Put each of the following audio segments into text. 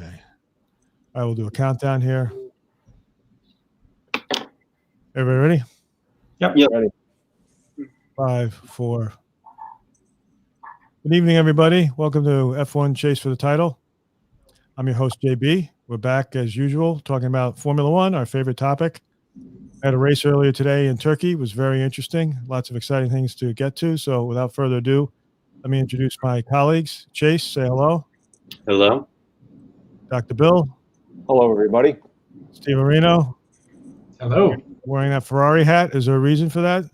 Okay. I will do a countdown here. Everybody ready? Yep. Ready. 5, 4. Good evening, everybody. Welcome to F1 Chase for the Title. I'm your host, JB. We're back as usual, talking about Formula One, our favorite topic. I had a race earlier today in Turkey. It was very interesting. Lots of exciting things to get to. So without further ado, let me introduce my colleagues. Chase, say hello. Hello. Dr. Bill. Hello, everybody. Steve Marino. Hello. Wearing that Ferrari hat. Is there a reason for that,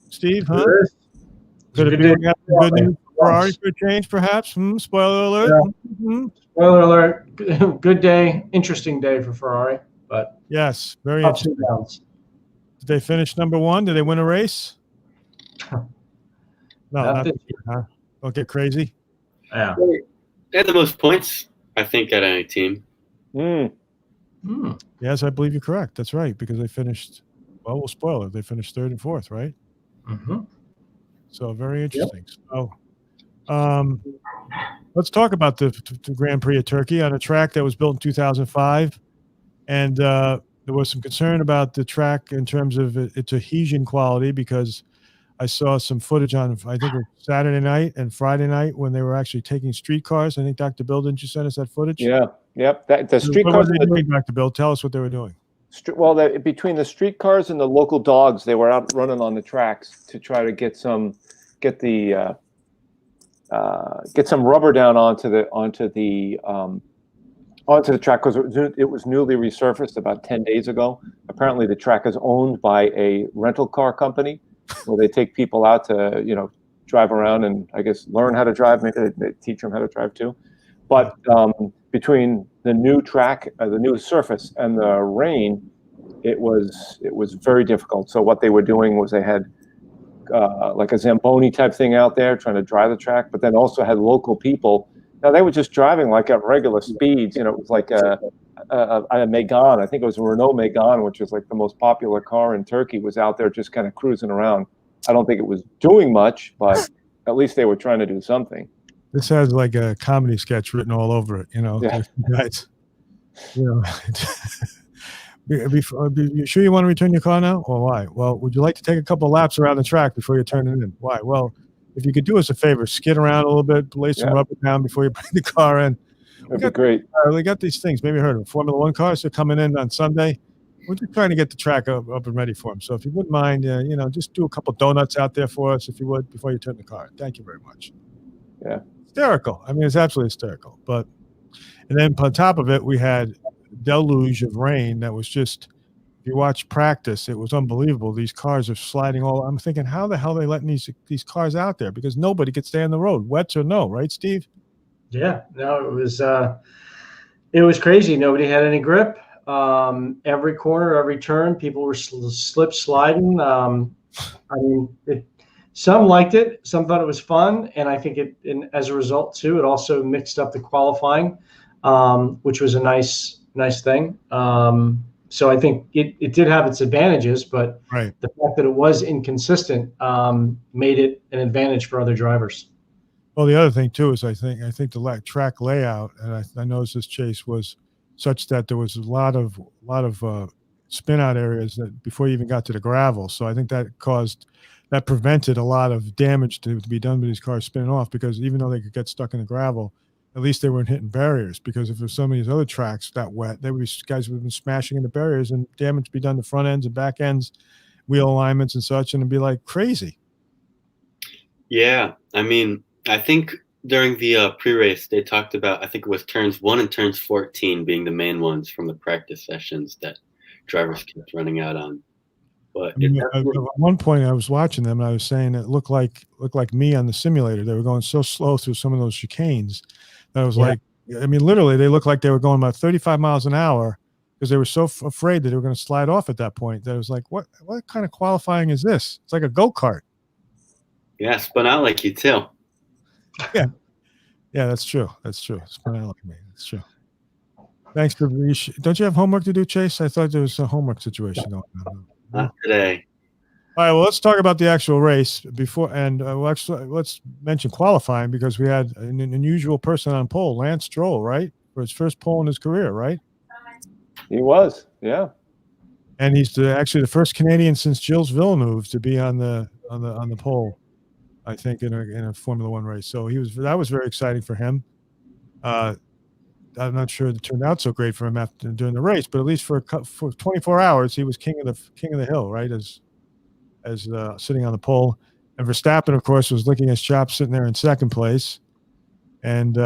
Steve? Huh? There is. Could it be we have some good news for Ferrari for a change, perhaps? Spoiler alert. Yeah. Spoiler alert. Good day. Interesting day for Ferrari, but Yes, very ups interesting. and downs. Did they finish number one? Did they win a race? No, not Nothing. this year, huh? Don't get crazy. Yeah. They had the most points, I think, at any team. Yes, I believe you're correct. That's right, because they finished, well, we'll spoil it. They finished third and fourth, right? Mm-hmm. So very interesting. So let's talk about the Grand Prix of Turkey on a track that was built in 2005. And there was some concern about the track in terms of its adhesion quality, because I saw some footage on, I think it was Saturday night and Friday night when they were actually taking streetcars. I think, Dr. Bill, didn't you send us that footage? Yeah. Yep. The What streetcars. were they doing, Dr. Bill? Tell us what they were doing. Between the streetcars and the local dogs, they were out running on the tracks to try to get some rubber down onto the track, because it was newly resurfaced about 10 days ago. Apparently, the track is owned by a rental car company where they take people out to drive around and, I guess, learn how to drive. Maybe they teach them how to drive too. But between the new track, the new surface, and the rain, it was very difficult. So what they were doing was they had like a Zamboni type thing out there trying to dry the track, but then also had local people. Now they were just driving like at regular speeds. It was like a Megane. I think it was a Renault Megane, which was like the most popular car in Turkey, was out there just kind of cruising around. I don't think it was doing much, but at least they were trying to do something. This has like a comedy sketch written all over it, Yeah. Guys, you sure you want to return your car now? Or why? Well, would you like to take a couple of laps around the track before you turn it in? Why? Well, if you could do us a favor, skid around a little bit, lay some rubber down before you bring the car in. That'd be great. We got these things. Maybe you heard of them. Formula One cars are coming in on Sunday. We're just trying to get the track up and ready for them. So if you wouldn't mind, just do a couple donuts out there for us, if you would, before you turn the car in. Thank you very much. Yeah. Hysterical. I mean, it's absolutely hysterical. And then on top of it, we had a deluge of rain that was just, if you watch practice, it was unbelievable. These cars are sliding all. I'm thinking, how the hell are they letting these cars out there? Because nobody could stay on the road, wets or no, right, Steve? Yeah. No, it was crazy. Nobody had any grip. Every corner, every turn, people were slip sliding. Some liked it, some thought it was fun, and I think and as a result too, it also mixed up the qualifying, which was a nice thing. So I think it did have its advantages, but right. The fact that it was inconsistent made it an advantage for other drivers. Well, the other thing too is I think the track layout, and I noticed this, Chase, was such that there was a lot of spin out areas that before you even got to the gravel. So I think that prevented a lot of damage to be done with these cars spinning off, because even though they could get stuck in the gravel, at least they weren't hitting barriers, because if there's some of these other tracks that wet, guys would have been smashing into barriers and damage be done to front ends and back ends, wheel alignments and such, and it'd be like crazy. Yeah. I mean, I think during the pre-race, they talked about, I think it was turns 1 and turns 14 being the main ones from the practice sessions that drivers kept running out on. But at one point I was watching them and I was saying it looked like me on the simulator. They were going so slow through some of those chicanes that I was like, I mean, literally they looked like they were going about 35 miles an hour because they were so afraid that they were going to slide off at that point. That I was like, what kind of qualifying is this? It's like a go-kart. Yeah, spun out like you too. Yeah, that's true. Spun out like me. That's true. Thanks for. Don't you have homework to do, Chase? I thought there was a homework situation going on. Not today. All right, well, let's talk about the actual race before, and let's mention qualifying, because we had an unusual person on pole, Lance Stroll, right? for his first pole in his career, right? He was, yeah. And he's actually the first Canadian since Gilles Villeneuve to be on the pole, I think, in a Formula One race. So that was very exciting for him. I'm not sure it turned out so great for him during the race, but at least for 24 hours, he was king of the hill, right? As sitting on the pole, and Verstappen, of course, was licking his chops sitting there in second place, and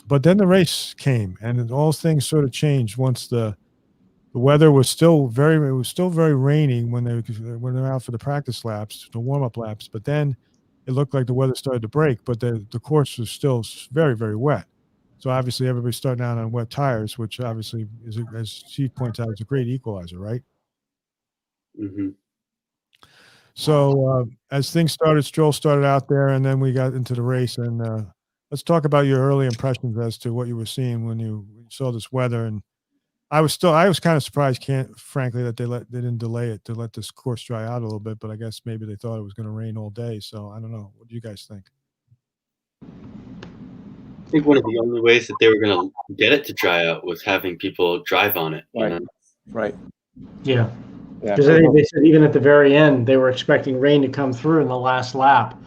but then the race came, and all things sort of changed once the weather was still very rainy when they were out for the practice laps, the warm up laps, but then it looked like the weather started to break, but the course was still very, very wet. So obviously everybody's starting out on wet tires, which obviously is, as Steve points out, is a great equalizer, right? Mm-hmm. So as things started, Stroll started out there, and then we got into the race. And let's talk about your early impressions as to what you were seeing when you saw this weather. And I was kind of surprised, frankly, that they didn't delay it to let this course dry out a little bit. But I guess maybe they thought it was going to rain all day. So I don't know. What do you guys think? I think one of the only ways that they were going to get it to dry out was having people drive on it. Right. Right. Yeah. Because I think they said even at the very end, they were expecting rain to come through in the last lap.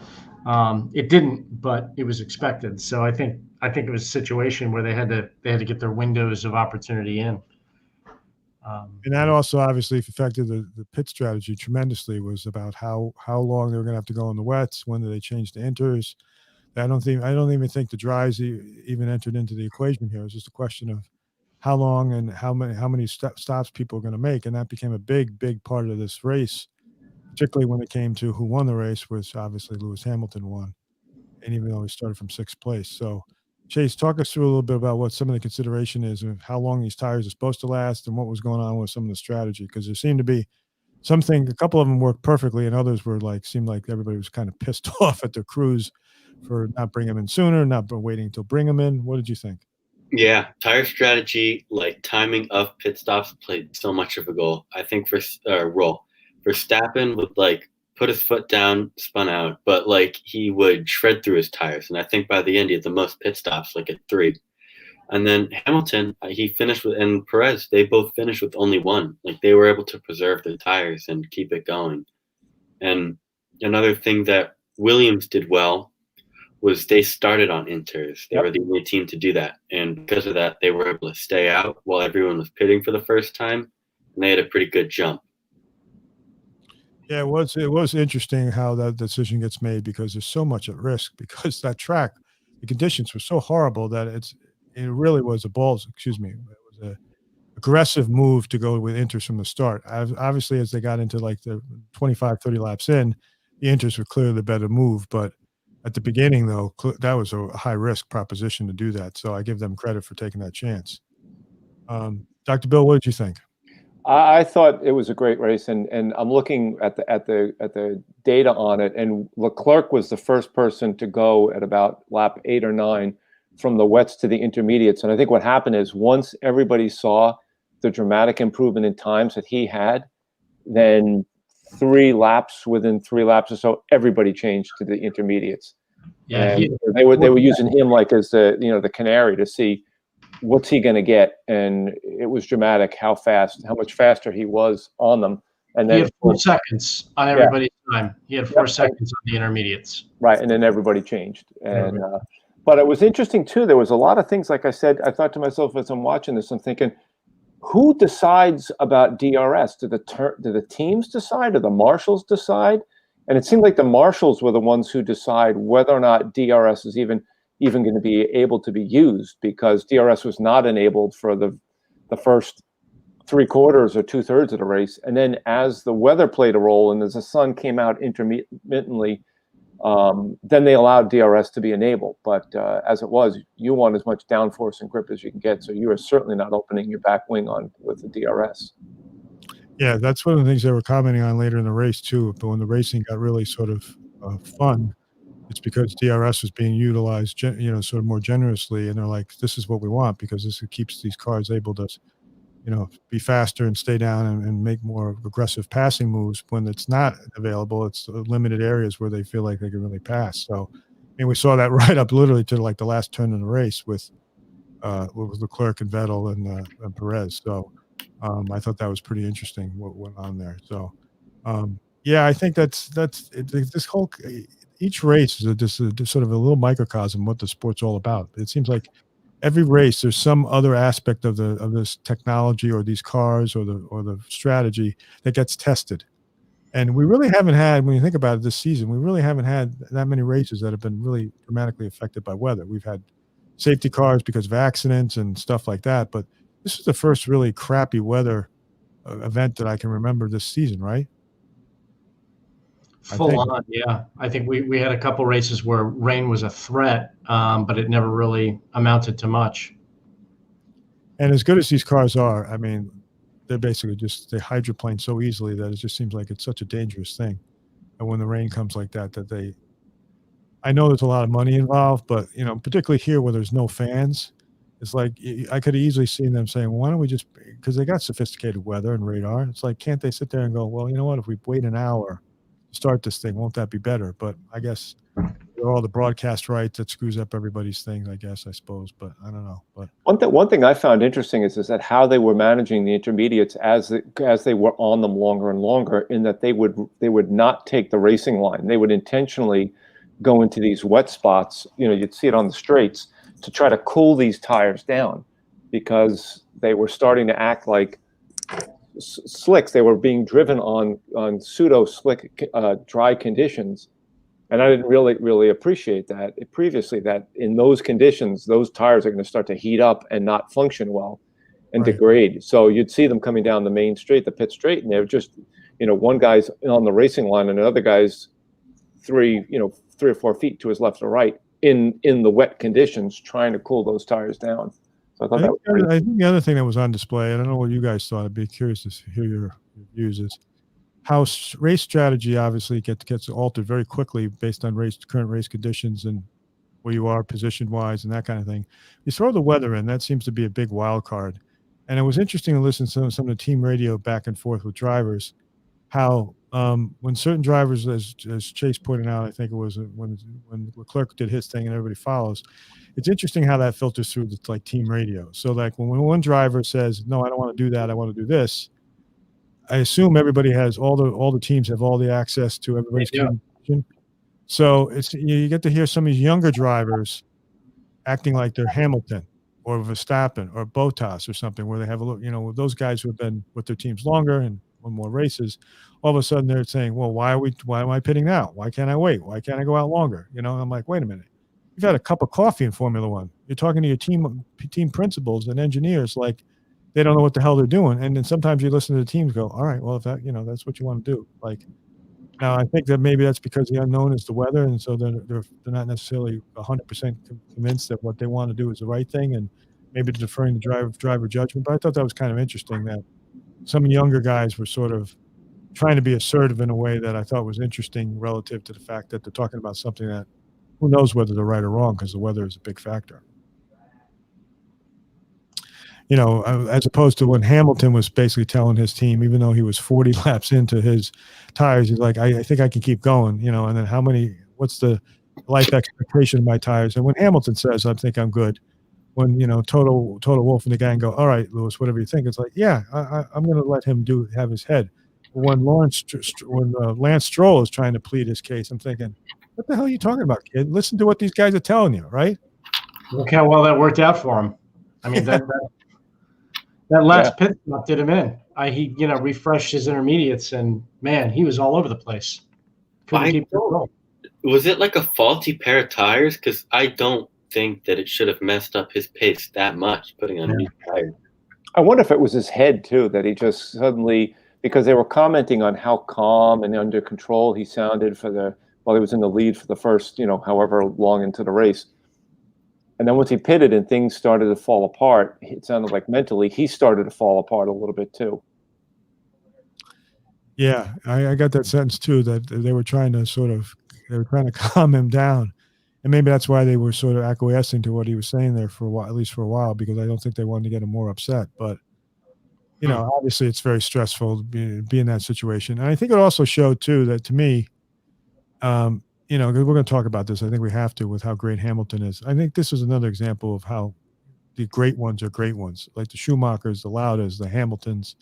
It didn't, but it was expected. So I think it was a situation where they had to get their windows of opportunity in. And that also obviously affected the pit strategy tremendously. Was about how long they were going to have to go in the wets. When did they change the inters? I don't even think the dries even entered into the equation here. It's just a question of how long and how many stops people are going to make, and that became a big part of this race, particularly when it came to who won the race, which obviously Lewis Hamilton won, and even though he started from sixth place. So, Chase, talk us through a little bit about what some of the consideration is of how long these tires are supposed to last and what was going on with some of the strategy, because there seemed to be a couple of them worked perfectly, and others seemed like everybody was kind of pissed off at their crews for not bringing them in sooner, not waiting to bring them in. What did you think? Yeah, tire strategy, like timing of pit stops, played so much of a role. I think role. Verstappen would put his foot down, spun out, but he would shred through his tires. And I think by the end he had the most pit stops, at 3. And then Hamilton, he finished with, and Perez, they both finished with only 1. They were able to preserve their tires and keep it going. And another thing that Williams did well was they started on inters. They were the only team to do that. And because of that, they were able to stay out while everyone was pitting for the first time. And they had a pretty good jump. Yeah, it was interesting how that decision gets made, because there's so much at risk, because that track, the conditions were so horrible that it really was it was a aggressive move to go with inters from the start. Obviously, as they got into the 25, 30 laps in, the inters were clearly the better move, but at the beginning, though, that was a high-risk proposition to do that. So I give them credit for taking that chance. Dr. Bill, what did you think? I thought it was a great race, and I'm looking at the data on it, and Leclerc was the first person to go at about lap 8 or 9 from the wets to the intermediates. And I think what happened is once everybody saw the dramatic improvement in times that he had, then within 3 laps or so, everybody changed to the intermediates. Yeah, they were using him as the canary to see what's he going to get, and it was dramatic how much faster he was on them. And then he had 4 seconds on everybody's time. He had 4 seconds on the intermediates. Right, and then everybody changed. And but it was interesting too. There was a lot of things. Like I said, I thought to myself as I'm watching this, I'm thinking, who decides about DRS? Do the teams decide? Do the marshals decide? And it seemed like the marshals were the ones who decide whether or not DRS is even going to be able to be used, because DRS was not enabled for the first 3/4 or 2/3 of the race. And then as the weather played a role and as the sun came out intermittently, then they allowed DRS to be enabled. But as it was, you want as much downforce and grip as you can get. So you are certainly not opening your back wing on with the DRS. Yeah, that's one of the things they were commenting on later in the race too. But when the racing got really sort of fun, it's because DRS was being utilized, sort of more generously. And they're like, this is what we want, because this keeps these cars able to, be faster and stay down and make more aggressive passing moves. When it's not available, it's limited areas where they feel like they can really pass. So, we saw that right up literally to the last turn of the race with with Leclerc and Vettel and Perez. So I thought that was pretty interesting what went on there. So yeah, I think that's this whole each race is just sort of a little microcosm of what the sport's all about. It seems like every race there's some other aspect of this technology or these cars or the strategy that gets tested. And we really haven't had, when you think about it this season, we really haven't had that many races that have been really dramatically affected by weather. We've had safety cars because of accidents and stuff like that, but this is the first really crappy weather event that I can remember this season, right? Full on, yeah. I think we had a couple races where rain was a threat, but it never really amounted to much. And as good as these cars are, I mean, they're basically just, they hydroplane so easily that it just seems like it's such a dangerous thing. And when the rain comes like that I know there's a lot of money involved, but, you know, particularly here where there's no fans, it's like I could have easily seen them saying, why don't we just, because they got sophisticated weather and radar. It's like, can't they sit there and go, well, you know what, if we wait an hour to start this thing, won't that be better? But I guess all the broadcast rights that screws up everybody's things, I suppose, but I don't know. But one thing I found interesting is that how they were managing the intermediates as they were on them longer and longer, in that they would not take the racing line. They would intentionally go into these wet spots. You know, you'd see it on the straights to try to cool these tires down, because they were starting to act like slicks. They were being driven on pseudo slick dry conditions. And I didn't really appreciate that previously, that in those conditions, those tires are going to start to heat up and not function well and degrade. So you'd see them coming down the main straight, the pit straight, and they're just, you know, one guy's on the racing line and another guy's 3 or 4 feet to his left or right in the wet conditions, trying to cool those tires down. So I thought that was pretty. I think the other thing that was on display, I don't know what you guys thought, I'd be curious to hear your views, is how race strategy obviously gets altered very quickly based on current race conditions and where you are position wise and that kind of thing. You throw the weather in, that seems to be a big wild card. And it was interesting to listen to some of the team radio back and forth with drivers, how when certain drivers, as Chase pointed out, I think it was when Leclerc did his thing and everybody follows, it's interesting how that filters through the like team radio. So like when one driver says, no, I don't want to do that, I want to do this, I assume everybody has all the teams have all the access to everybody's communication. So it's, you get to hear some of these younger drivers acting like they're Hamilton or Verstappen or Bottas or something, where they have a look, you know, those guys who have been with their teams longer and won more races. All of a sudden they're saying, well, why am I pitting now? Why can't I wait? Why can't I go out longer? You know, I'm like, wait a minute. You've had a cup of coffee in Formula One. You're talking to your team principals and engineers like they don't know what the hell they're doing. And then sometimes you listen to the teams go, all right, well, if that, you know, that's what you want to do. Like, now I think that maybe that's because the unknown is the weather. And so they're not necessarily 100% convinced that what they want to do is the right thing. And maybe deferring the driver judgment. But I thought that was kind of interesting that some younger guys were sort of trying to be assertive in a way that I thought was interesting relative to the fact that they're talking about something that who knows whether they're right or wrong, because the weather is a big factor. You know, as opposed to when Hamilton was basically telling his team, even though he was 40 laps into his tires, he's like, I think I can keep going, you know, and then what's the life expectation of my tires? And when Hamilton says, I think I'm good, when, you know, Toto Wolff and the gang go, all right, Lewis, whatever you think, it's like, yeah, I'm going to let him have his head. When Lance Stroll is trying to plead his case, I'm thinking, what the hell are you talking about, kid? Listen to what these guys are telling you, right? Look how well that worked out for him. I mean, that last pit stop did him in. He refreshed his intermediates, and man, he was all over the place. Couldn't keep going. Was it like a faulty pair of tires? Because I don't think that it should have messed up his pace that much, putting on a new tire. I wonder if it was his head too, that he just suddenly, because they were commenting on how calm and under control he sounded while he was in the lead for the first, however long into the race. And then once he pitted and things started to fall apart, it sounded like mentally he started to fall apart a little bit too. Yeah, I got that sense too, that they were trying to calm him down. And maybe that's why they were sort of acquiescing to what he was saying there for a while, at least for a while, because I don't think they wanted to get him more upset. But, obviously it's very stressful to be in that situation. And I think it also showed too that, to me, we're going to talk about this. I think we have to, with how great Hamilton is. I think this is another example of how the great ones are great ones, like the Schumachers, the Laudas, the Hamiltons,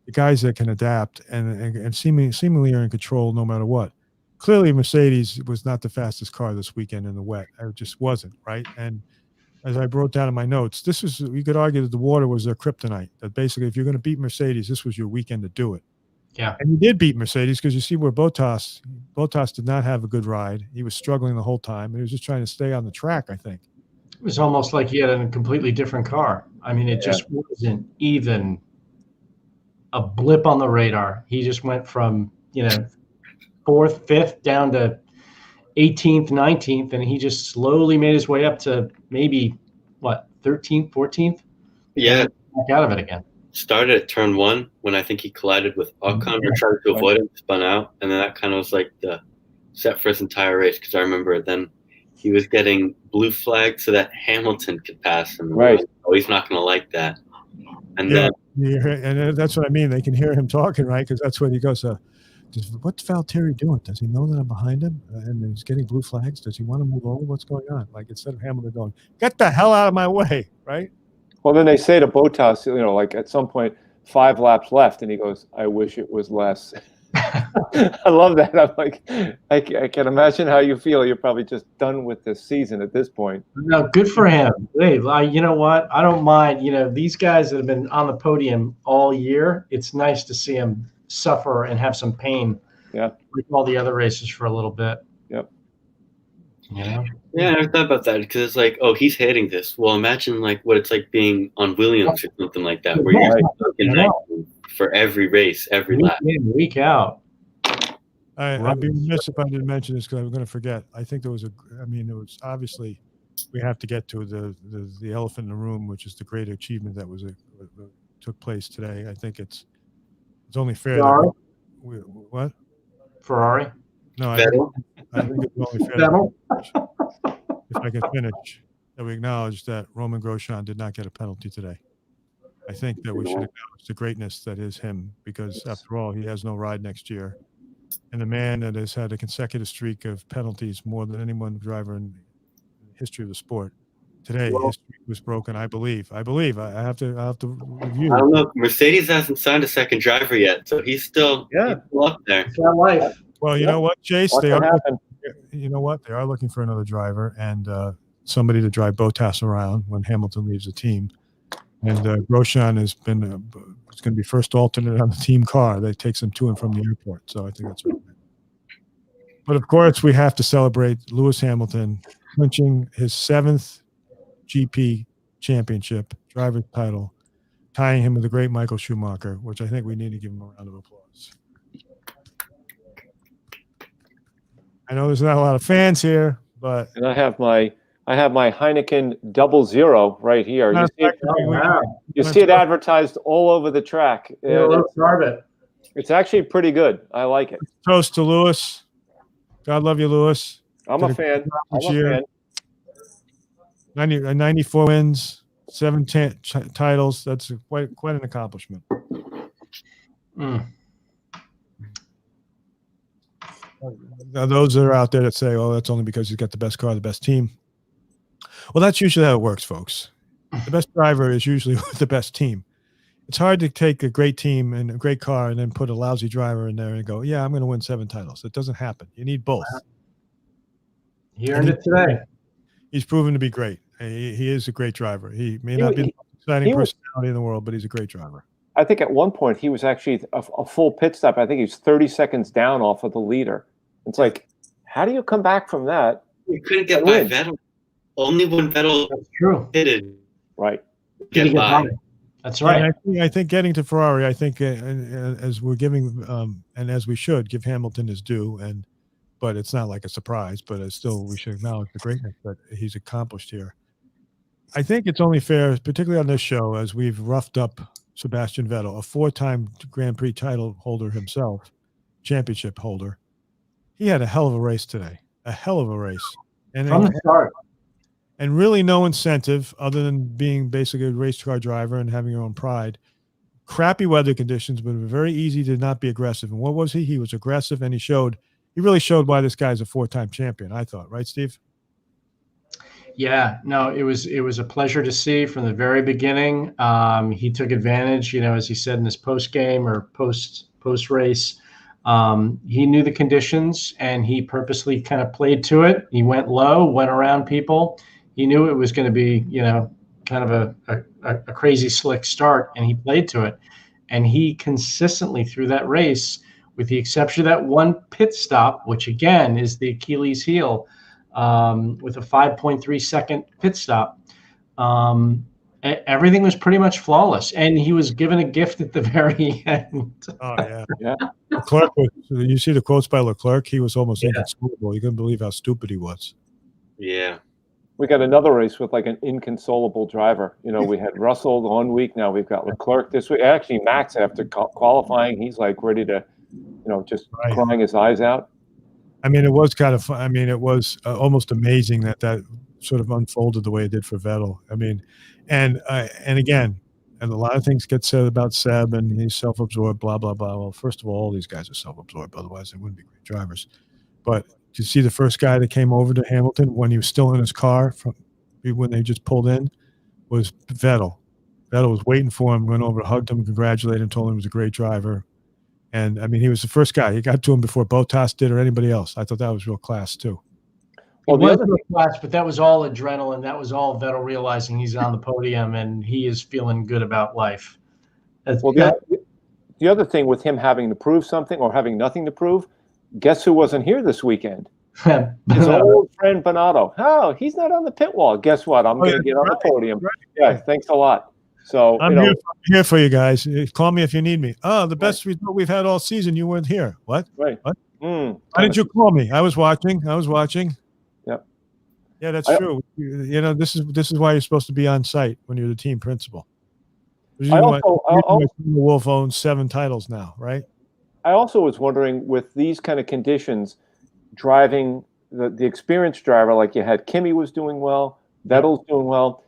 the guys that can adapt and seemingly are in control no matter what. Clearly, Mercedes was not the fastest car this weekend in the wet. It just wasn't, right? And as I wrote down in my notes, you could argue that the water was their kryptonite. That basically, if you're going to beat Mercedes, this was your weekend to do it. Yeah. And he did beat Mercedes because you see where Bottas did not have a good ride. He was struggling the whole time. He was just trying to stay on the track, I think. It was almost like he had a completely different car. I mean, it just wasn't even a blip on the radar. He just went from, 4th, 5th down to 18th, 19th, and he just slowly made his way up to maybe, 13th, 14th? Yeah. Back out of it again. Started at turn 1 when I think he collided with Ocon or tried to avoid him, spun out, and then that kind of was like the set for his entire race, because I remember then he was getting blue flagged so that Hamilton could pass him. Right. Oh, he's not going to like that. And then and that's what I mean. They can hear him talking, right? Because that's what he goes, what's Valtteri doing? Does he know that I'm behind him? And he's getting blue flags. Does he want to move over? What's going on? Like, instead of Hamilton going, get the hell out of my way, right? Well, then they say to Bottas, like at some point, 5 laps left, and he goes, I wish it was less. I love that. I'm like, I can imagine how you feel. You're probably just done with this season at this point. No, good for him. Hey, you know what? I don't mind. These guys that have been on the podium all year, it's nice to see them suffer and have some pain. Yeah. Like all the other races for a little bit. Yep. Yeah, I never thought about that, because it's like, oh, he's hating this. Well, imagine like what it's like being on Williams or something like that, where you're looking for every race, every lap. Week in, week out. I'd be remiss if I didn't mention this because I was going to forget. I think there was it was obviously, we have to get to the elephant in the room, which is the great achievement that took place today. I think it's only fair. Ferrari? What? Ferrari? No, I think it's only fair. Vettel? If I can finish, that we acknowledge that Roman Grosjean did not get a penalty today. I think that we should acknowledge the greatness that is him, because after all, he has no ride next year. And the man that has had a consecutive streak of penalties more than any one driver in the history of the sport. Today, his streak was broken, I believe. I have to review. I don't know. Mercedes hasn't signed a second driver yet, so he's still up there. It's that life. Well, you know what, Chase? What can happen? You know what? They are looking for another driver and somebody to drive Bottas around when Hamilton leaves the team. And Grosjean is going to be first alternate on the team car that takes him to and from the airport. So I think that's right. But of course, we have to celebrate Lewis Hamilton clinching his 7th GP championship, driver's title, tying him with the great Michael Schumacher, which I think we need to give him a round of applause. I know there's not a lot of fans here, but And I have my Heineken 00 right here. You see it advertised all over the track. It's actually pretty good. I like it. Toast to Lewis. God love you, Lewis. I'm a fan. 94 wins, 7 titles. That's quite an accomplishment. Now, those that are out there that say, "Oh, that's only because he's got the best car, the best team." Well, that's usually how it works, folks. The best driver is usually with the best team. It's hard to take a great team and a great car and then put a lousy driver in there and go, "Yeah, I'm going to win 7 titles." It doesn't happen. You need both. He earned it today. He's proven to be great. He is a great driver. He may not be the most exciting personality in the world, but he's a great driver. I think at one point he was actually a full pit stop. I think he was 30 seconds down off of the leader. It's like, how do you come back from that? You couldn't get by Vettel. Only when Vettel pitted. Right. Get by. That's right. I think getting to Ferrari, I think as we're giving and as we should give Hamilton his due, but it's not like a surprise, but still we should acknowledge the greatness that he's accomplished here. I think it's only fair, particularly on this show, as we've roughed up Sebastian Vettel, a 4-time Grand Prix title holder himself, championship holder. He had a hell of a race today, a hell of a race. And from the start. And really no incentive other than being basically a race car driver and having your own pride. Crappy weather conditions, but very easy to not be aggressive. And what was he? He was aggressive, and he really showed why this guy's a 4-time champion, I thought. Right, Steve? Yeah, no, it was a pleasure to see from the very beginning. He took advantage, as he said in his post game or post race. He knew the conditions and he purposely kind of played to it. He went low, went around people. He knew it was going to be, kind of a crazy slick start, and he played to it. And he consistently through that race, with the exception of that one pit stop, which again is the Achilles heel, with a 5.3 second pit stop. Everything was pretty much flawless, and he was given a gift at the very end. Oh yeah, Yeah. Leclerc was. You see the quotes by Leclerc. He was almost Yeah. inconsolable. You couldn't believe how stupid he was. Yeah. We got another race with like an inconsolable driver. We had Russell one week. Now we've got Leclerc this week. Actually, Max, after qualifying, he's like ready to, just Right. crying his eyes out. I mean, it was kind of fun. I mean, it was almost amazing that sort of unfolded the way it did for Vettel. I mean, and again, and a lot of things get said about Seb and he's self-absorbed, blah, blah, blah. Well, first of all these guys are self-absorbed. Otherwise, they wouldn't be great drivers. But to see the first guy that came over to Hamilton when he was still in his car when they just pulled in was Vettel. Vettel was waiting for him, went over, hugged him, congratulated him, told him he was a great driver. And, I mean, he was the first guy. He got to him before Bottas did or anybody else. I thought that was real class, too. Well, It the was other real class, but that was all adrenaline. That was all Vettel realizing he's on the podium and he is feeling good about life. Well, the other thing with him having to prove something or having nothing to prove, guess who wasn't here this weekend? His old friend Bonato. Oh, he's not on the pit wall. Guess what? I'm going to get on the podium. Right. Yeah, thanks a lot. So I'm here for you guys. Call me if you need me. Oh, the best result we've had all season. You weren't here. What? right. What? Mm. Why didn't you call me? I was watching. Yep. Yeah, that's true. This is why you're supposed to be on site when you're the team principal. Wolf owns 7 titles now, right? I also was wondering, with these kind of conditions, driving the experienced driver, like you had Kimi was doing well, Vettel's doing well.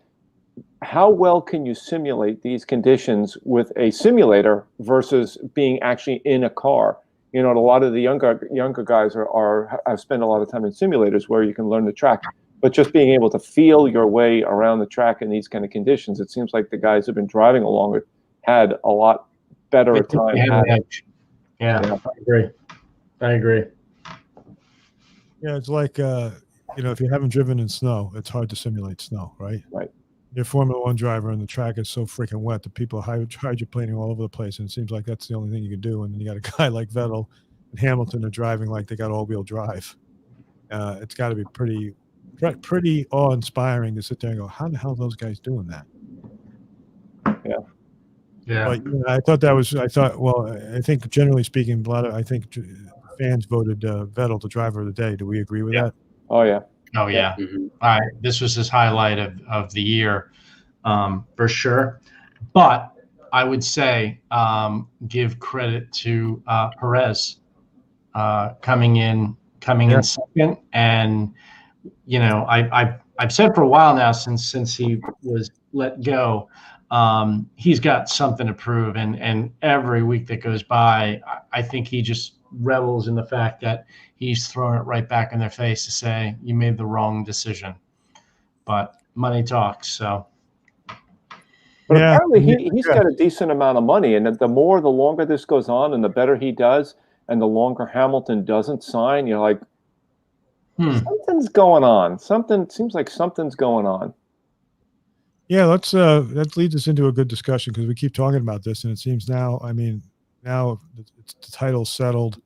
How well can you simulate these conditions with a simulator versus being actually in a car? A lot of the younger guys have spent a lot of time in simulators where you can learn the track, but just being able to feel your way around the track in these kind of conditions, it seems like the guys who've been driving along it had a lot better time. Yeah, I agree. Yeah, it's like if you haven't driven in snow, it's hard to simulate snow, right? Right. You're a Formula One driver and the track is so freaking wet that people are hydroplaning all over the place, and it seems like that's the only thing you can do. And then you got a guy like Vettel and Hamilton are driving like they got all-wheel drive. It's got to be pretty awe-inspiring to sit there and go, how the hell are those guys doing that? Yeah. But I think generally speaking, fans voted Vettel the driver of the day. Do we agree with that? Oh yeah. Oh yeah. Mm-hmm. This was his highlight of the year, for sure. But I would say give credit to Perez coming in second, and I've said for a while now since he was let go, he's got something to prove, and every week that goes by, I think he just revels in the fact that he's throwing it right back in their face to say you made the wrong decision. But money talks, so. But apparently he's got a decent amount of money, and the longer this goes on, and the better he does, and the longer Hamilton doesn't sign, you're like, something's going on. Seems like something's going on. Yeah, that leads us into a good discussion because we keep talking about this, and it seems now the title's settled.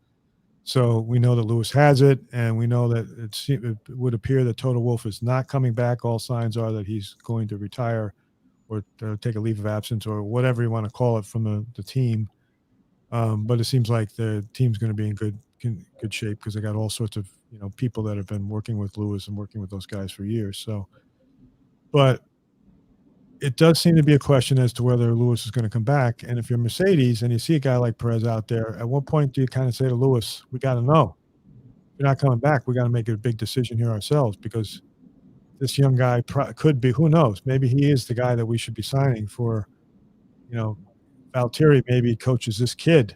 So we know that Lewis has it, and we know that it would appear that Toto Wolff is not coming back. All signs are that he's going to retire or take a leave of absence or whatever you want to call it from the team. But it seems like the team's going to be in good shape because they got all sorts of people that have been working with Lewis and working with those guys for years. So, but it does seem to be a question as to whether Lewis is going to come back. And if you're Mercedes and you see a guy like Perez out there, at what point do you kind of say to Lewis, we got to know. If you're not coming back, we got to make a big decision here ourselves because this young guy could be, who knows, maybe he is the guy that we should be signing for, Valtteri maybe coaches this kid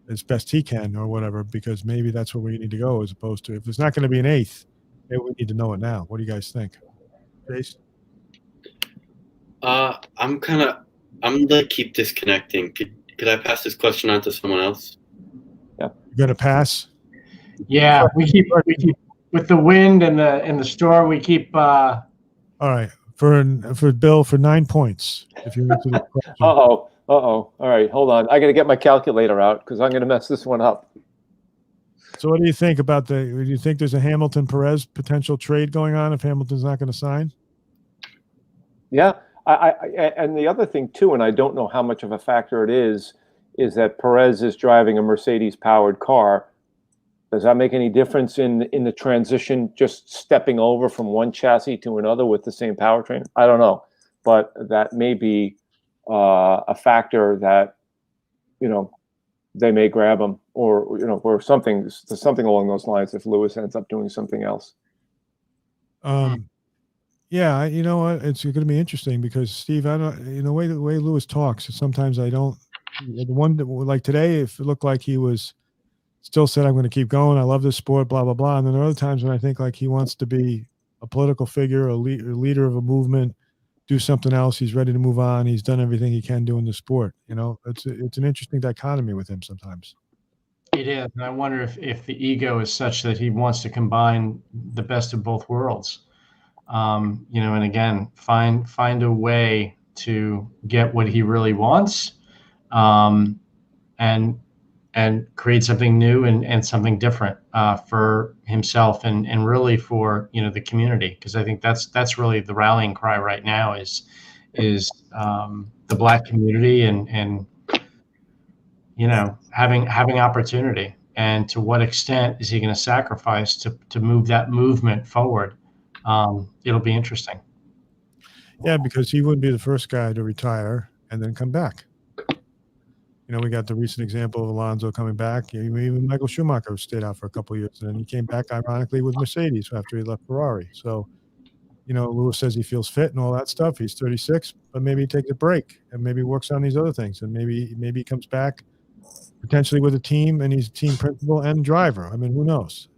as best he can or whatever, because maybe that's where we need to go as opposed to, if it's not going to be an 8th, maybe we need to know it now. What do you guys think? Chase? I'm gonna keep disconnecting. Could I pass this question on to someone else? You're gonna pass? Yeah, we keep with the wind and the storm. We keep. All right, for Bill for 9 points. If you answer the question. Uh-oh. All right, hold on. I got to get my calculator out because I'm going to mess this one up. So, what do you think about do you think there's a Hamilton Perez potential trade going on if Hamilton's not going to sign? Yeah, and the other thing too, and I don't know how much of a factor it is that Perez is driving a Mercedes-powered car. Does that make any difference in the transition, just stepping over from one chassis to another with the same powertrain? I don't know, but that may be a factor that, they may grab him, or something along those lines if Lewis ends up doing something else. Yeah, you know what? It's going to be interesting because Steve, I don't, the way Lewis talks, sometimes I don't. The one that, like today, if it looked like he was still said, "I'm going to keep going. I love this sport," blah blah blah. And then there are other times when I think like he wants to be a political figure, a leader of a movement, do something else. He's ready to move on. He's done everything he can do in the sport. It's an interesting dichotomy with him sometimes. It is, and I wonder if the ego is such that he wants to combine the best of both worlds. And again, find a way to get what he really wants, and create something new and something different for himself and really for the community, because I think that's really the rallying cry right now is the Black community and having opportunity, and to what extent is he going to sacrifice to move that movement forward. It'll be interesting. Yeah, because he wouldn't be the first guy to retire and then come back. We got the recent example of Alonso coming back. Even Michael Schumacher stayed out for a couple of years, and then he came back, ironically, with Mercedes after he left Ferrari. So, Lewis says he feels fit and all that stuff. He's 36, but maybe he takes a break and maybe works on these other things, and maybe he comes back potentially with a team, and he's team principal and driver. I mean, who knows?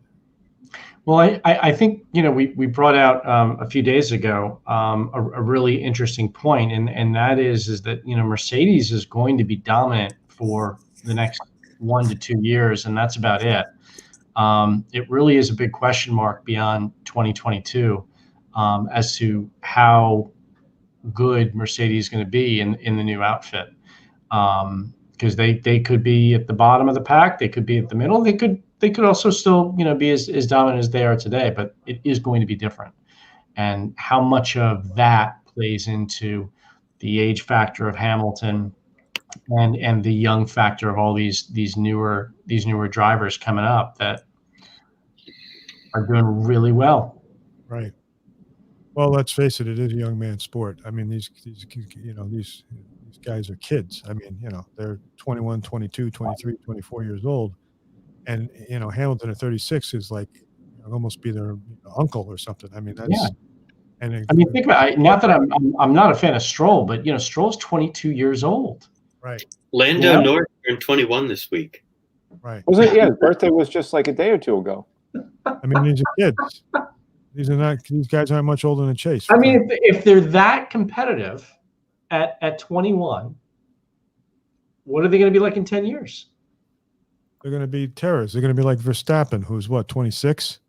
Well, I think we brought out a few days ago a really interesting point, and that is that Mercedes is going to be dominant for the next 1 to 2 years, and that's about it. It really is a big question mark beyond 2022 as to how good Mercedes is going to be in the new outfit, because they could be at the bottom of the pack, they could be at the middle, they could also still be as dominant as they are today, but it is going to be different. And how much of that plays into the age factor of Hamilton and the young factor of all these newer drivers coming up that are doing really well. Right. Well, let's face it, it is a young man's sport. I mean, these guys are kids. I mean, they're 21, 22, 23, 24 years old. And, Hamilton at 36 is like almost be their uncle or something. I mean, that's, yeah. And think about it. Not that I'm not a fan of Stroll, but Stroll's 22 years old. Right. Lando Norris turned 21 this week. Right. Was it? Yeah, his birthday was just like a day or two ago. I mean, these are kids. These guys aren't much older than Chase. I mean, if they're that competitive at 21, what are they going to be like in 10 years? They're going to be terrors. They're going to be like Verstappen, who's what, 26?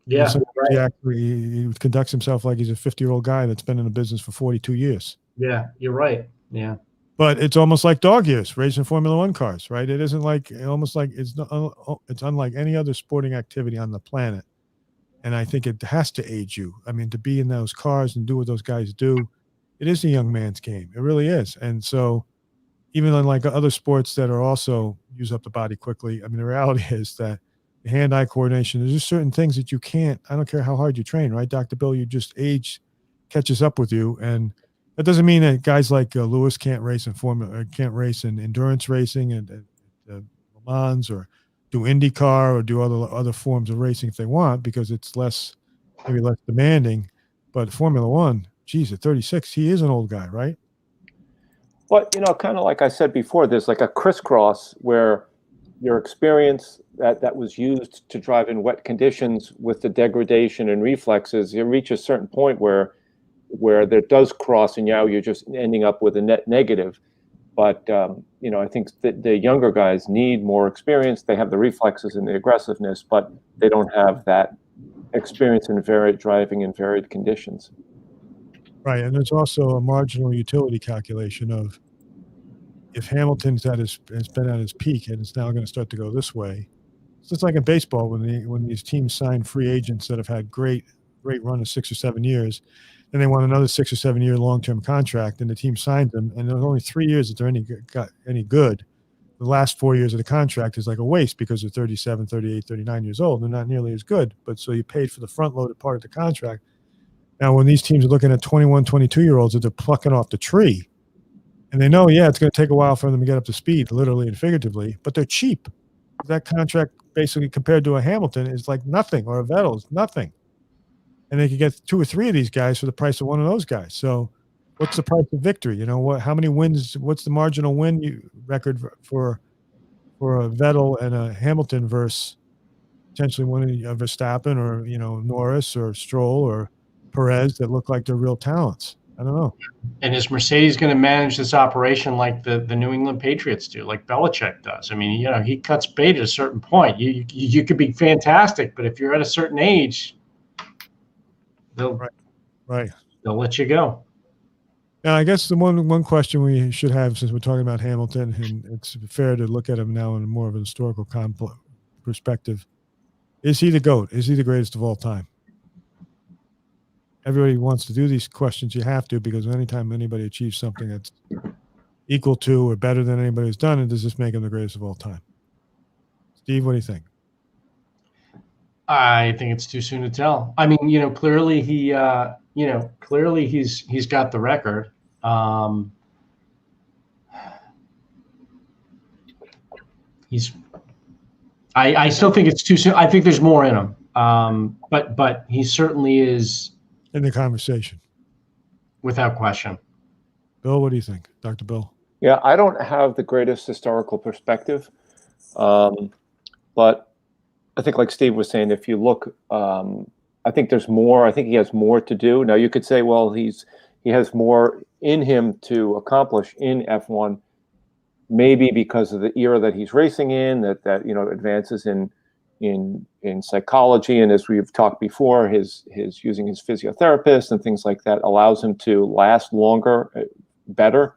Yeah, right. He conducts himself like he's a 50-year-old guy that's been in the business for 42 years. Yeah, you're right. Yeah. But it's almost like dog years, racing Formula One cars, right? It isn't like, almost like it's unlike any other sporting activity on the planet. And I think it has to age you. I mean, to be in those cars and do what those guys do, it is a young man's game. It really is. And so even unlike other sports that are also use up the body quickly, I mean, the reality is that the hand-eye coordination, there's just certain things that you can't, I don't care how hard you train, right, Dr. Bill? You just age catches up with you. And that doesn't mean that guys like Lewis can't race in endurance racing and Le Mans or do IndyCar or do other forms of racing if they want, because it's maybe less demanding. But Formula One, geez, at 36, he is an old guy, right? Well, kind of like I said before, there's like a crisscross where your experience that was used to drive in wet conditions with the degradation and reflexes, you reach a certain point where where there does cross, and now you're just ending up with a net negative. But I think that the younger guys need more experience. They have the reflexes and the aggressiveness, but they don't have that experience in varied driving in varied conditions. Right, and there's also a marginal utility calculation of if Hamilton's has been at his peak and it's now going to start to go this way. So it's like in baseball when these teams sign free agents that have had great run of 6 or 7 years, and they want another 6 or 7 year long-term contract, and the team signs them, and there's only 3 years that they're any good. The last 4 years of the contract is like a waste because they're 37, 38, 39 years old. They're not nearly as good, but so you paid for the front-loaded part of the contract. Now, when these teams are looking at 21, 22-year-olds that they're plucking off the tree, and they know, it's going to take a while for them to get up to speed, literally and figuratively, but they're cheap. That contract, basically, compared to a Hamilton, is like nothing, or a Vettel is nothing. And they could get 2 or 3 of these guys for the price of one of those guys. So what's the price of victory? How many wins, what's the marginal win record for a Vettel and a Hamilton versus potentially one of Verstappen or, Norris or Stroll or Perez that look like they're real talents? I don't know. And is Mercedes going to manage this operation like the New England Patriots do, like Belichick does? I mean, he cuts bait at a certain point. You could be fantastic, but if you're at a certain age, they'll let you go. Now, I guess the one question we should have, since we're talking about Hamilton, and it's fair to look at him now in more of a historical perspective, is he the GOAT? Is he the greatest of all time? Everybody wants to do these questions. You have to, because anytime anybody achieves something that's equal to or better than anybody has done, does this make him the greatest of all time? Steve, what do you think? I think it's too soon to tell. I mean, clearly he's got the record. I still think it's too soon. I think there's more in him. But he certainly is in the conversation, without question. Bill, what do you think, Dr. Bill? Yeah, I don't have the greatest historical perspective, but I think, like Steve was saying, if you look, I think there's more. I think he has more to do. Now, you could say, well, he has more in him to accomplish in F1, maybe because of the era that he's racing in, that advances in psychology, and as we've talked before, his using his physiotherapist and things like that allows him to last longer, better.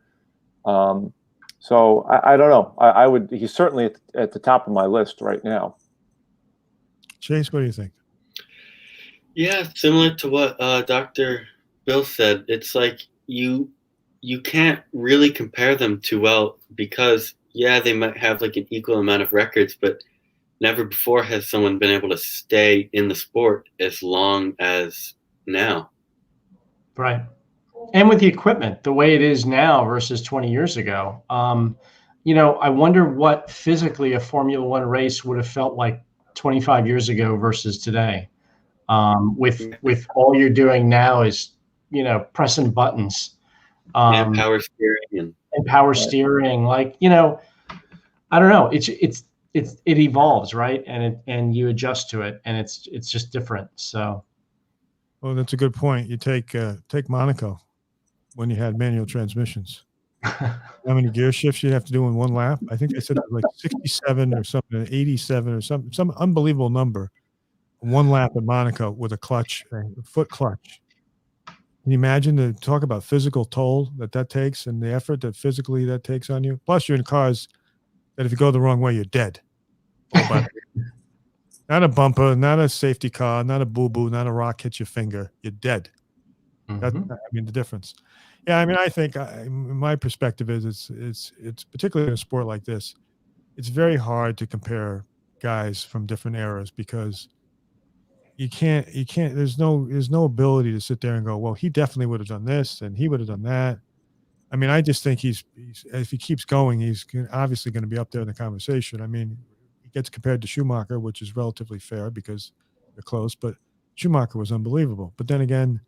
So I don't know. He's certainly at the top of my list right now. Chase, what do you think? Yeah, similar to what Dr. Bill said. It's like you can't really compare them too well because, they might have like an equal amount of records, but never before has someone been able to stay in the sport as long as now. Right. And with the equipment, the way it is now versus 20 years ago, I wonder what physically a Formula One race would have felt like 25 years ago versus today. With all you're doing now is, pressing buttons. And power steering. And power steering. Like, I don't know. It evolves, right? And you adjust to it, and it's just different. So. Well, that's a good point. You take Monaco when you had manual transmissions. How many gear shifts you have to do in one lap? I think they said it was like 67 or something, 87 or something, some unbelievable number. One lap at Monaco with a foot clutch. Can you imagine the talk about physical toll that takes and the effort that physically that takes on you? Plus, you're in cars that if you go the wrong way, you're dead. Not a bumper, not a safety car, not a boo-boo, not a rock hits your finger. You're dead. Mm-hmm. The difference. Yeah, I think my perspective is it's particularly in a sport like this, it's very hard to compare guys from different eras because you can't. There's no ability to sit there and go, well, he definitely would have done this and he would have done that. I just think he's if he keeps going, he's obviously going to be up there in the conversation. He gets compared to Schumacher, which is relatively fair because they're close, but Schumacher was unbelievable. But then again,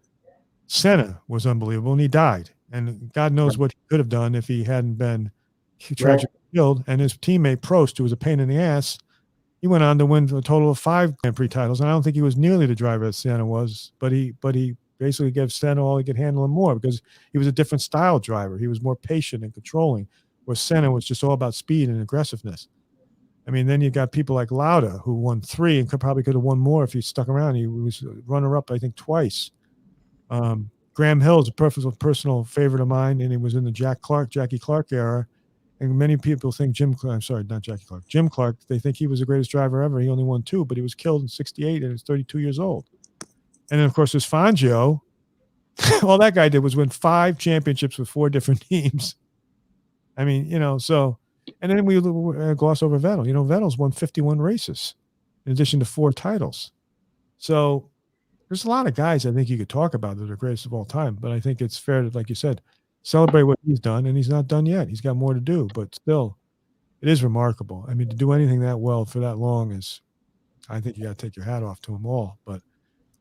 Senna was unbelievable, and he died. And God knows what he could have done if he hadn't been tragically killed. And his teammate Prost, who was a pain in the ass, he went on to win a total of 5 Grand Prix titles. And I don't think he was nearly the driver that Senna was, but he basically gave Senna all he could handle him more because he was a different style driver. He was more patient and controlling, where Senna was just all about speed and aggressiveness. I mean, then you got people like Lauda, who won 3 and probably could have won more if he stuck around. He was runner-up, I think, twice. Graham Hill is a personal favorite of mine, and he was in the Jackie Clark era. And many people think Jim Clark, they think he was the greatest driver ever. He only won 2, but he was killed in 68 and he was 32 years old. And then, of course, there's Fangio. All that guy did was win 5 championships with 4 different teams. I mean, so, and then we gloss over Vettel. Vettel's won 51 races in addition to 4 titles. So there's a lot of guys I think you could talk about that are greatest of all time, but I think it's fair to, like you said, celebrate what he's done, and he's not done yet. He's got more to do, but still, it is remarkable. I mean, to do anything that well for that long is, I think you got to take your hat off to them all. But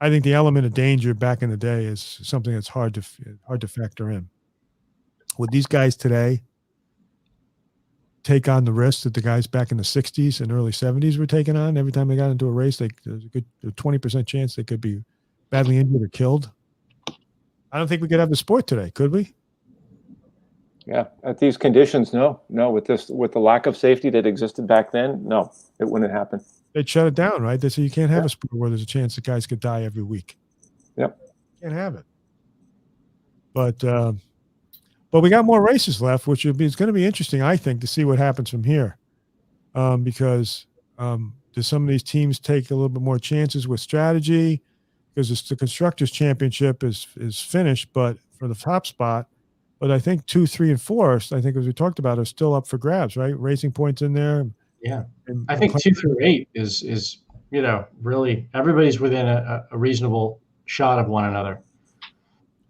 I think the element of danger back in the day is something that's hard to factor in. Would these guys today take on the risks that the guys back in the 60s and early 70s were taking on? Every time they got into a race, there's a good 20% chance they could be badly injured or killed. I don't think we could have the sport today, could we? Yeah, at these conditions, no. With the lack of safety that existed back then, no, it wouldn't happen. They'd shut it down, right? They say you can't have a sport where there's a chance that guys could die every week. Yep, can't have it. But we got more races left, which it's going to be interesting, I think, to see what happens from here, because do some of these teams take a little bit more chances with strategy? Because the Constructors' Championship is finished, but for the top spot. But I think 2, 3, and 4, I think as we talked about, are still up for grabs, right? Racing Point's in there. Yeah, I think 2 through 8 is really everybody's within a reasonable shot of one another.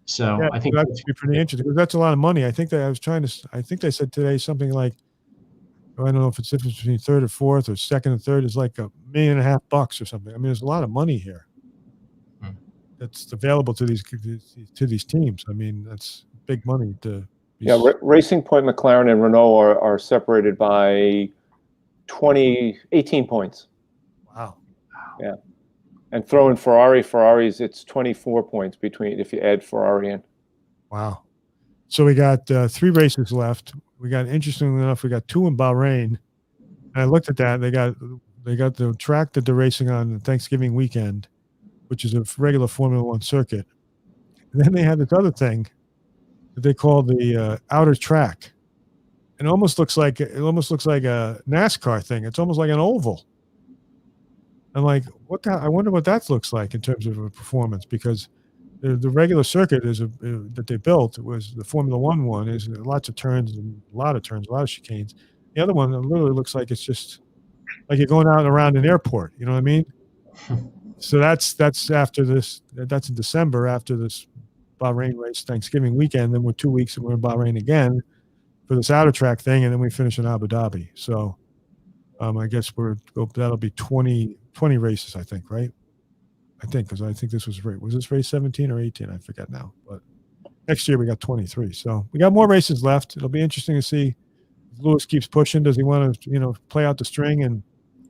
So yeah, I think that would be pretty interesting because that's a lot of money. I think they said today something like, I don't know if it's the difference between 3rd or 4th or 2nd and 3rd is like $1.5 million or something. I mean, there's a lot of money here that's available to these teams. I mean, that's big money to. Racing Point, McLaren, and Renault are separated by 18 points. Wow. Yeah. And throw in Ferraris, it's 24 points between if you add Ferrari in. Wow. So we got 3 races left. We got, interestingly enough, we got 2 in Bahrain. And I looked at that. They got the track that they're racing on Thanksgiving weekend, which is a regular Formula One circuit. And then they had this other thing that they call the outer track. It almost looks like a NASCAR thing. It's almost like an oval. I'm like, I wonder what that looks like in terms of a performance, because the regular circuit that they built was the Formula One is lots of turns, a lot of chicanes. The other one literally looks like it's just like you're going out around an airport. You know what I mean? So that's after this. That's in December after this Bahrain race, Thanksgiving weekend. Then we're 2 weeks and we're in Bahrain again for this outer track thing, and then we finish in Abu Dhabi. So I guess that'll be 20 races, I think, right? I think, because I think this was this race 17 or 18? I forget now. But next year we got 23. So we got more races left. It'll be interesting to see if Lewis keeps pushing. Does he want to, play out the string and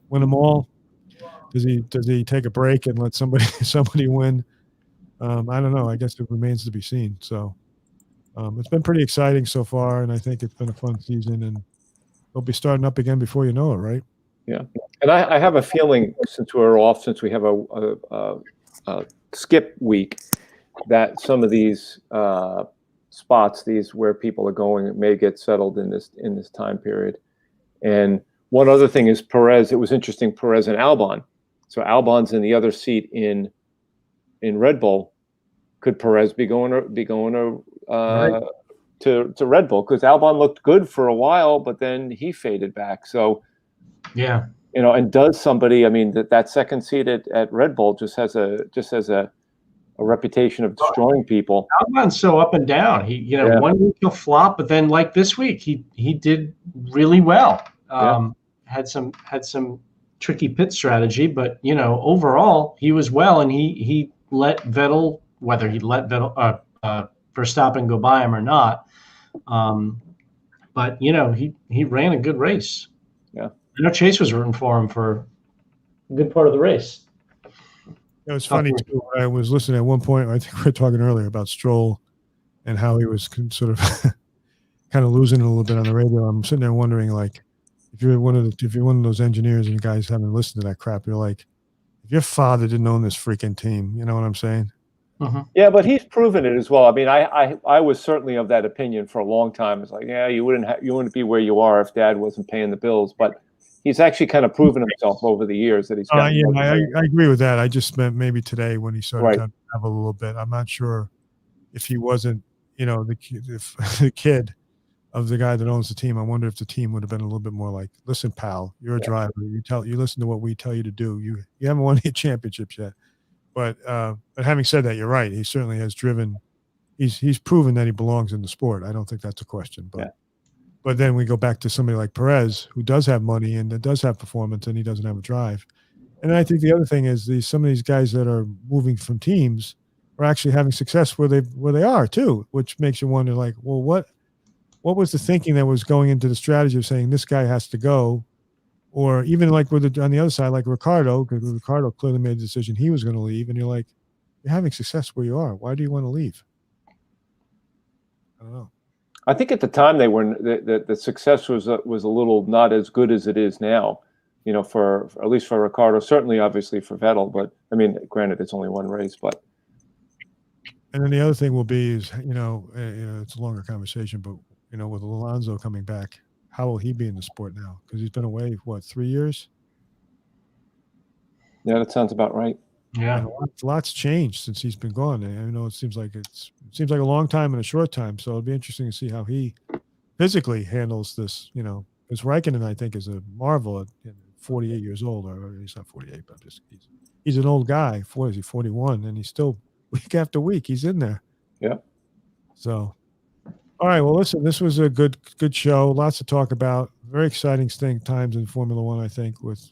win them all? Does he take a break and let somebody win? I don't know. I guess it remains to be seen. So it's been pretty exciting so far, and I think it's been a fun season, and they'll be starting up again before you know it, right? Yeah, and I have a feeling since we have a skip week, that some of these spots, where people are going, may get settled in this time period. And one other thing is Perez. It was interesting, Perez and Albon. So Albon's in the other seat in Red Bull. Could Perez be going to Red Bull? Because Albon looked good for a while, but then he faded back. So. Yeah. And does somebody? I mean, that second seat at Red Bull just has a reputation of destroying people. Albon's so up and down. He, 1 week he'll flop, but then like this week, he did really well. Had some tricky pit strategy, but overall he was well, and he let Vettel, whether he let Verstappen go by him or not, but he ran a good race. Yeah. I know Chase was rooting for him for a good part of the race. It was funny too. When I was listening at one point, I think we were talking earlier about Stroll and how he was sort of kind of losing it a little bit on the radio. I'm sitting there wondering, like, if you're one of those engineers and you guys haven't listened to that crap, you're like, if your father didn't own this freaking team, you know what I'm saying? Yeah, but he's proven it as well. I mean, I was certainly of that opinion for a long time. It's like, yeah, you wouldn't be where you are if Dad wasn't paying the bills. But he's actually kind of proven himself over the years that he's got. Yeah, I agree with that. I just meant maybe today when he started Right. to have a little bit. I'm not sure if he wasn't, you know, the kid of the guy that owns the team. I wonder if the team would have been a little bit more like, listen, pal, you're a driver. You listen to what we tell you to do. You haven't won any championships yet. But having said that, you're right. He certainly has driven. He's proven that he belongs in the sport. I don't think that's a question. But then we go back to somebody like Perez, who does have money and that does have performance, and he doesn't have a drive. And I think the other thing is some of these guys that are moving from teams are actually having success where they are too, which makes you wonder, like, well, what was the thinking that was going into the strategy of saying this guy has to go? Or even like on the other side, like Ricardo, because Ricardo clearly made the decision he was going to leave, and you're like, you're having success where you are. Why do you want to leave? I don't know. I think at the time the success was a little not as good as it is now, you know, for at least for Ricardo, certainly obviously for Vettel, but I mean, granted, it's only one race, but. And then the other thing will be is, you know, it's a longer conversation, but, you know, with Alonso coming back, how will he be in the sport now? Because he's been away, what, 3 years? Yeah, that sounds about right. Yeah. And lots changed since he's been gone. I know it seems like a long time and a short time. So it'll be interesting to see how he physically handles this, you know, because Raikkonen, I think, is a marvel at 48 years old, or he's not 48, but he's an old guy. What is he, 41? And he's still week after week, he's in there. Yeah. So, all right. Well, listen, this was a good show. Lots to talk about. Very exciting times in Formula One, I think, with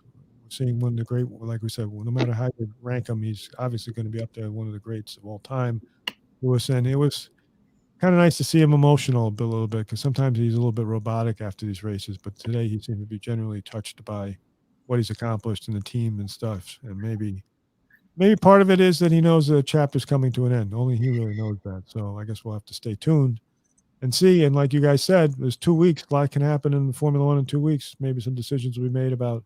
seeing one of the great, like we said, no matter how you rank him, he's obviously going to be up there, one of the greats of all time. And it was kind of nice to see him emotional a little bit, because sometimes he's a little bit robotic after these races, but today he seemed to be genuinely touched by what he's accomplished in the team and stuff. And maybe part of it is that he knows the chapter's coming to an end. Only he really knows that. So I guess we'll have to stay tuned and see. And like you guys said, there's 2 weeks. A lot can happen in Formula One in 2 weeks. Maybe some decisions will be made about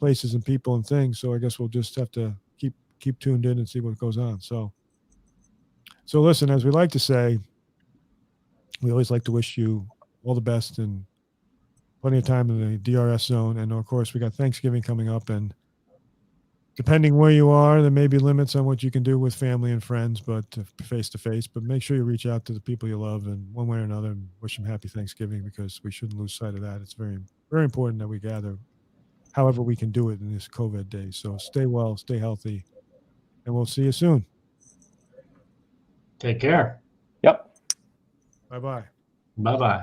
places and people and things. So I guess we'll just have to keep tuned in and see what goes on. So listen, as we like to say, we always like to wish you all the best and plenty of time in the DRS zone. And of course, we got Thanksgiving coming up, and depending where you are, there may be limits on what you can do with family and friends, but face to face. But make sure you reach out to the people you love, and one way or another, and wish them happy Thanksgiving, because we shouldn't lose sight of that. It's very, very important that we gather however we can do it in this COVID days. So stay well, stay healthy, and we'll see you soon. Take care. Yep. Bye-bye. Bye-bye.